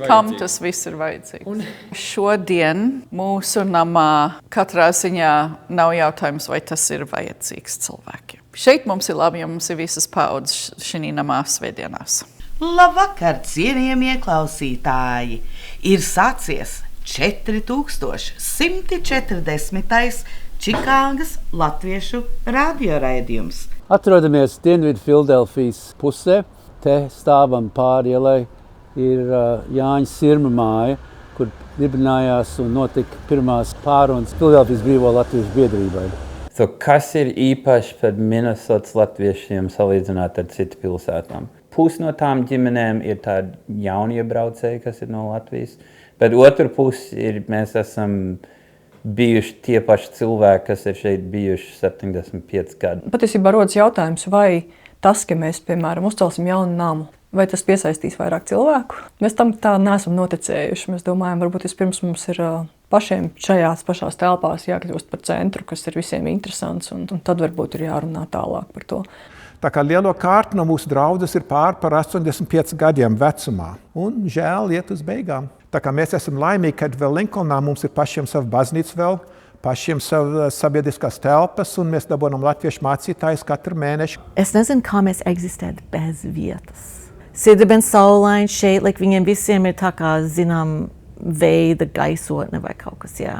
Kam tas viss ir vajadzīgs? Šodien mūsu namā katrā ziņā nav jautājums, vai tas ir vajadzīgs cilvēkiem. Šeit mums ir labi, ja mums ir visas paudzes šī namā svētdienās. Labvakar, cienījamie klausītāji! Ir sācies 4140. Čikāgas latviešu radioraidījums. Atrodamies Dienvidu Fildelfijas pusē. Te stāvam pāri ielai ir Jāņa Sirma māja, kur dibinājās un notika pirmās pārunas Fildelfijas Brīvo Latviešu biedrībai. Kas ir īpaši par Minnesotas latviešiem salīdzināt ar citu pilsētām? Pusi no tām ģimenēm ir tādi jauniebraucēji, kas ir no Latvijas, bet otra pusi ir, mēs esam bijuši tie paši cilvēki, kas ir šeit bijuši 75 gadu. Patiesībā rodas jautājums, vai tas, ka mēs, piemēram, uzcelsim jaunu namu, vai tas piesaistīs vairāk cilvēku? Mēs tam tā neesam noticējuši. Mēs domājam, varbūt vispirms mums ir pašiem šajās pašās telpās jākļūst par centru, kas ir visiem interesants, un tad varbūt ir jārunā tālāk par to. Tā kā lielo kārtu no mūsu draudzes ir pār par 85 gadiem vecumā, un žēl iet uz beigām. Tā kā mēs esam laimīgi, kad vēl Linkolnā mums ir pašiem savu baznīcu vēl, pašiem savu sabiedriskās telpas, un mēs dabonam latviešu mācītājus katru mēnešu. Es nezinu, kā mēs eksistētu bez vietas. Sidrbens saulains šeit, viņiem visiem ir tā kā, zinām, veida gaisotne vai kaut kas, jā.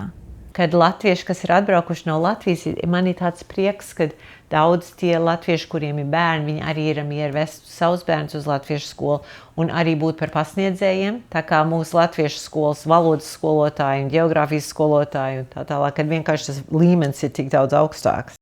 Kad latvieši, kas ir atbraukuši no Latvijas, man ir tāds prieks, ka daudz tie latvieši, kuriem ir bērni, viņi arī ir mieru vest savus bērnus uz latviešu skolu un arī būt par pasniedzējiem. Tā kā mūsu latviešu skolas valodas skolotāji un ģeogrāfijas skolotāji un tā tālāk, kad vienkārši tas līmenis ir tik daudz augstāks.